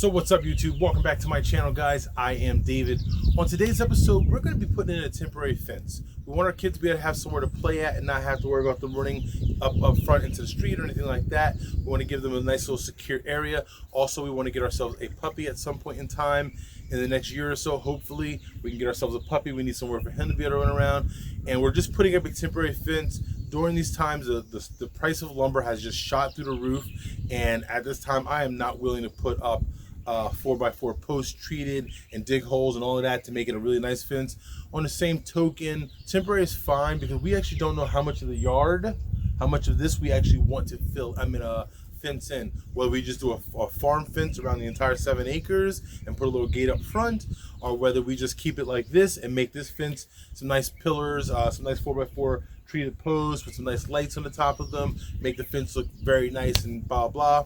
So what's up, YouTube? Welcome back to my channel, guys. I am David. On today's episode, we're going to be putting in a temporary fence. We want our kids to be able to have somewhere to play at and not have to worry about them running up front into the street or anything like that. We want to give them a nice little secure area. Also, we want to get ourselves a puppy at some point in time in the next year or so. Hopefully, we can get ourselves a puppy. We need somewhere for him to be able to run around. And we're just putting up a temporary fence. During these times, the price of lumber has just shot through the roof. And at this time, I am not willing to put up 4x4 posts treated and dig holes and all of that to make it a really nice fence. On the same token, temporary is fine because we actually don't know how much of the yard, how much of this we actually want to fence in. Whether we just do a farm fence around the entire 7 acres and put a little gate up front, or whether we just keep it like this and make this fence some nice pillars, some nice 4x4 treated posts with some nice lights on the top of them, make the fence look very nice and blah blah.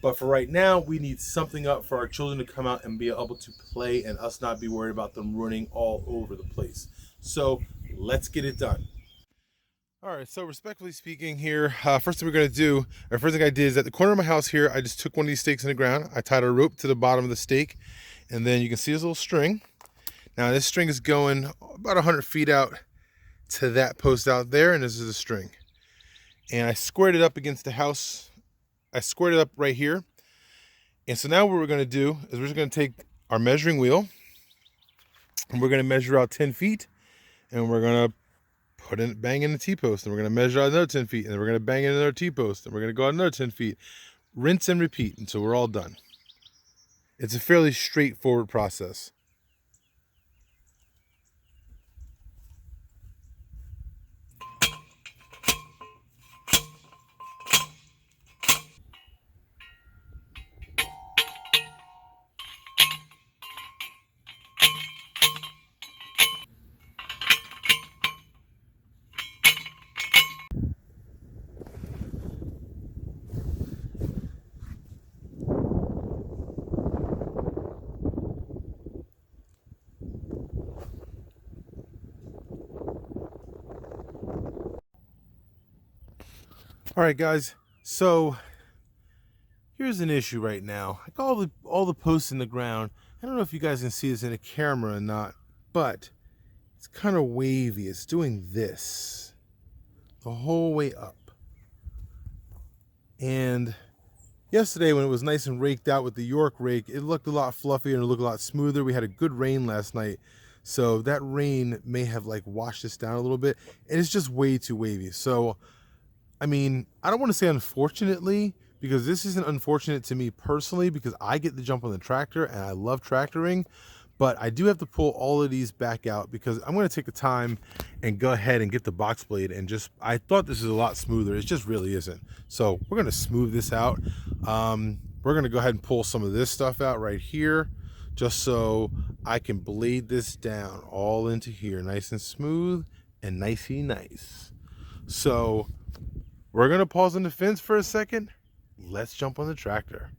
But for right now, we need something up for our children to come out and be able to play and us not be worried about them running all over the place. So let's get it done. All right, so respectfully speaking here, first thing we're gonna do, or first thing I did is at the corner of my house here, I just took one of these stakes in the ground. I tied a rope to the bottom of the stake, and then you can see this little string. Now this string is going about 100 feet out to that post out there, and this is the string. And I squared it up against the house. I squared it up right here. And so now what we're gonna do is we're just gonna take our measuring wheel and we're gonna measure out 10 feet and we're gonna bang in the T-post, and we're gonna measure out another 10 feet and then we're gonna bang in another T-post and we're gonna go out another 10 feet. Rinse and repeat until we're all done. It's a fairly straightforward process. All right, guys, so here's an issue right now. I got all the posts in the ground. I don't know if you guys can see this in a camera or not, but it's kind of wavy. It's doing this the whole way up. And yesterday when it was nice and raked out with the York rake, it looked a lot fluffier and it looked a lot smoother. We had a good rain last night, so that rain may have like washed this down a little bit, and it's just way too wavy. So I mean, I don't want to say unfortunately, because this isn't unfortunate to me personally, because I get the jump on the tractor and I love tractoring, but I do have to pull all of these back out because I'm going to take the time and go ahead and get the box blade and I thought this is a lot smoother. It just really isn't. So we're going to smooth this out. We're going to go ahead and pull some of this stuff out right here, just so I can blade this down all into here, nice and smooth and nicey nice. So we're gonna pause on the fence for a second. Let's jump on the tractor.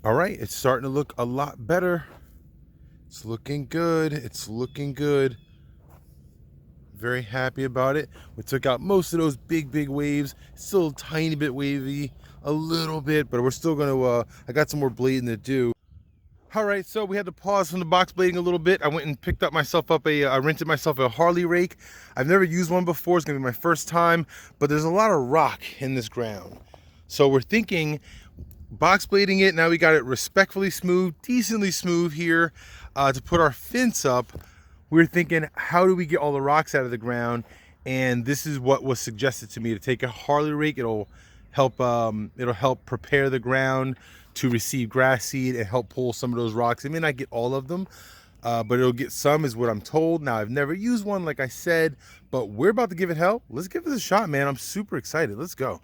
All right, it's starting to look a lot better. It's looking good. It's looking good. Very happy about it. We took out most of those big waves. Still a tiny bit wavy, a little bit, but we're still gonna, I got some more blading to do. All right, so we had to pause from the box blading a little bit. I went and picked up myself up I rented myself a Harley rake. I've never used one before. It's gonna be my first time, but there's a lot of rock in this ground. So we're thinking box blading it. Now we got it respectfully smooth, decently smooth here to put our fence up. We were thinking, how do we get all the rocks out of the ground? And this is what was suggested to me, to take a Harley rake. It'll help prepare the ground to receive grass seed and help pull some of those rocks. It may not get all of them, but it'll get some, is what I'm told. Now, I've never used one, like I said, but we're about to give it hell. Let's give this a shot, man. I'm super excited. Let's go.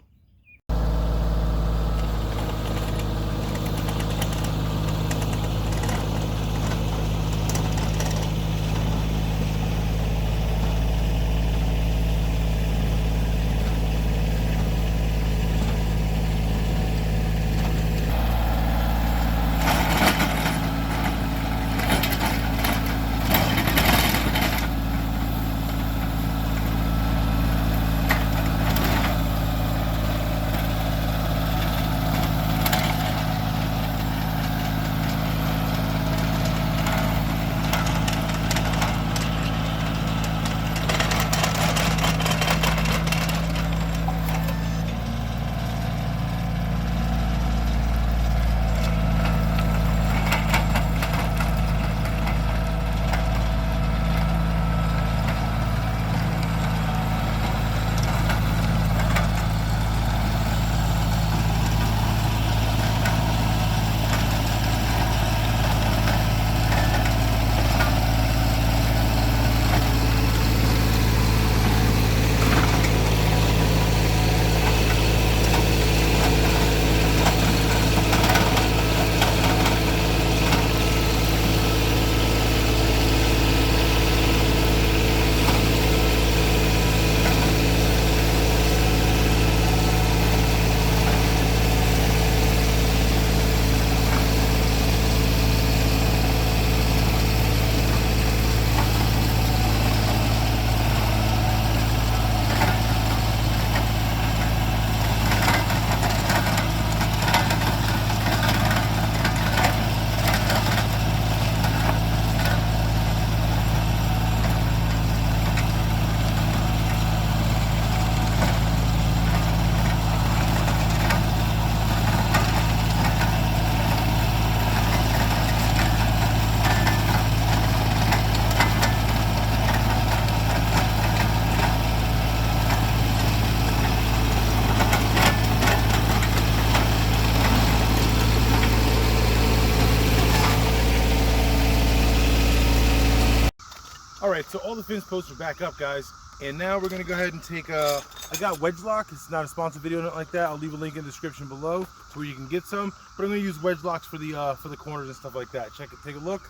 All right, so all the fence posts are back up, guys, and now we're gonna go ahead and take I got wedge lock. It's not a sponsored video or nothing like that. I'll leave a link in the description below to where you can get some, but I'm gonna use wedge locks for the corners and stuff like that. Check it, take a look.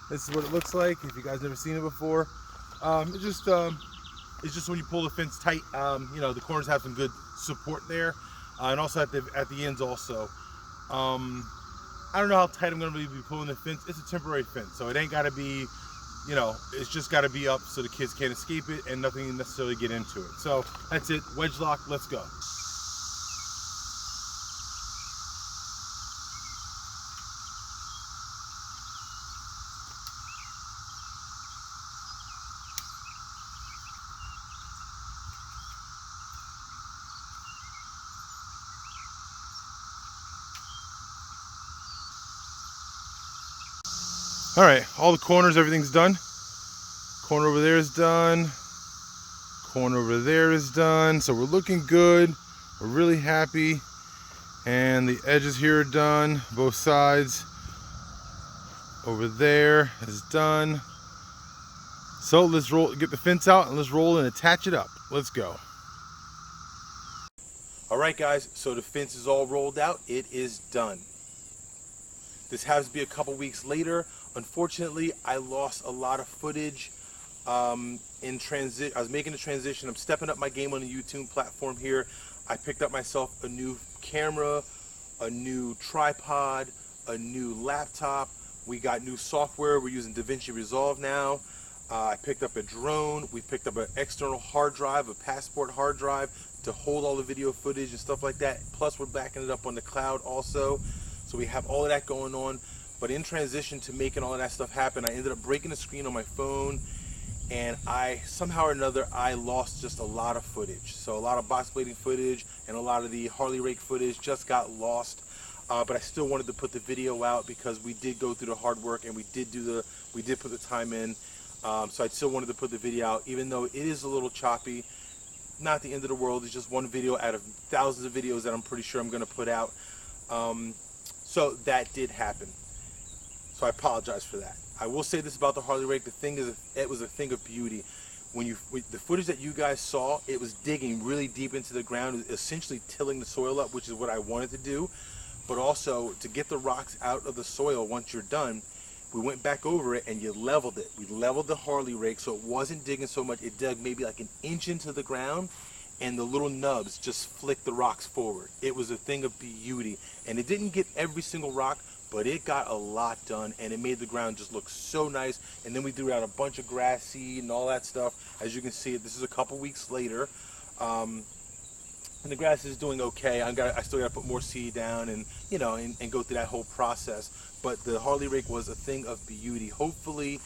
This is what it looks like if you guys never seen it before. It's just when you pull the fence tight, you know, the corners have some good support there, and also at the ends also. I don't know how tight I'm gonna be pulling the fence. It's a temporary fence, so it ain't gotta be, you know, it's just got to be up so the kids can't escape it and nothing necessarily get into it. So that's it, wedge lock, let's go. All right, all the corners, everything's done. Corner over there is done. Corner over there is done. So we're looking good. We're really happy. And the edges here are done, both sides. Over there is done. So let's get the fence out and let's roll and attach it up. Let's go. All right, guys, so the fence is all rolled out. It is done. This has to be a couple weeks later. Unfortunately, I lost a lot of footage in transit. I was making a transition. I'm stepping up my game on the YouTube platform here. I picked up myself a new camera, a new tripod, a new laptop. We got new software. We're using DaVinci Resolve now. I picked up a drone. We picked up an external hard drive, a passport hard drive to hold all the video footage and stuff like that. Plus we're backing it up on the cloud also. So we have all of that going on. But in transition to making all of that stuff happen, I ended up breaking the screen on my phone, and somehow or another, I lost just a lot of footage. So a lot of box blading footage and a lot of the Harley rake footage just got lost. But I still wanted to put the video out because we did go through the hard work and we did put the time in. So I still wanted to put the video out, even though it is a little choppy. Not the end of the world. It's just one video out of thousands of videos that I'm pretty sure I'm going to put out. So that did happen. So I apologize for that. I will say this about the Harley rake. The thing is, it was a thing of beauty. The footage that you guys saw, it was digging really deep into the ground, essentially tilling the soil up, which is what I wanted to do. But also, to get the rocks out of the soil once you're done, we went back over it and you leveled it. We leveled the Harley rake so it wasn't digging so much. It dug maybe like an inch into the ground, and the little nubs just flicked the rocks forward. It was a thing of beauty. And it didn't get every single rock, but it got a lot done, and it made the ground just look so nice. And then we threw out a bunch of grass seed and all that stuff. As you can see, this is a couple weeks later. And the grass is doing okay. I still gotta put more seed down and, you know, and go through that whole process. But the Harley rake was a thing of beauty. Hopefully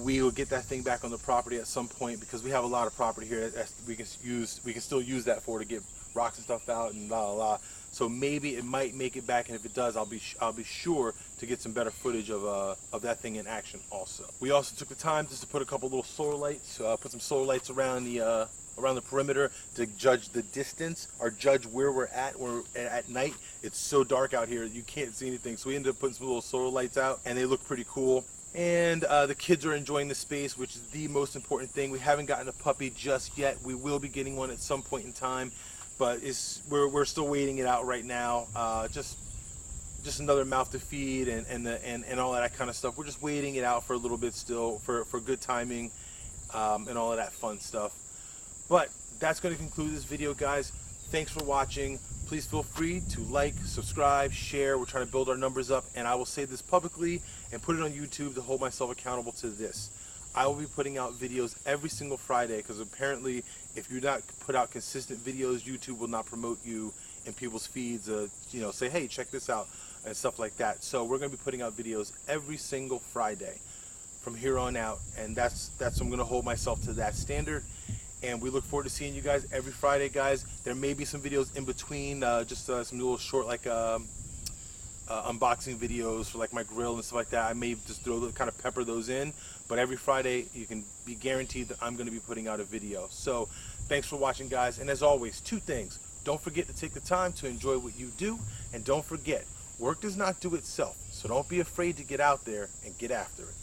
we will get that thing back on the property at some point, because we have a lot of property here that we can still use that for, to get rocks and stuff out and blah blah blah. So maybe it might make it back, and if it does, I'll be sure to get some better footage of that thing in action also. We also took the time just to put a couple little solar lights, put some solar lights around the perimeter to judge the distance, or judge where we're at. We're at night. It's so dark out here, you can't see anything. So we ended up putting some little solar lights out, and they look pretty cool. And the kids are enjoying the space, which is the most important thing. We haven't gotten a puppy just yet. We will be getting one at some point in time, but we're still waiting it out right now. Just another mouth to feed and all that kind of stuff. We're just waiting it out for a little bit still for good timing, and all of that fun stuff. But that's going to conclude this video, guys. Thanks for watching. Please feel free to like, subscribe, share. We're trying to build our numbers up, and I will say this publicly and put it on YouTube to hold myself accountable to this. I will be putting out videos every single Friday, because apparently if you not put out consistent videos, YouTube will not promote you in people's feeds, you know, say, hey, check this out and stuff like that. So we're going to be putting out videos every single Friday from here on out, and I'm going to hold myself to that standard. And we look forward to seeing you guys every Friday, guys. There may be some videos in between, just some little short, like unboxing videos for like my grill and stuff like that. I may just kind of pepper those in. But every Friday, you can be guaranteed that I'm going to be putting out a video. So thanks for watching, guys. And as always, two things. Don't forget to take the time to enjoy what you do. And don't forget, work does not do itself. So don't be afraid to get out there and get after it.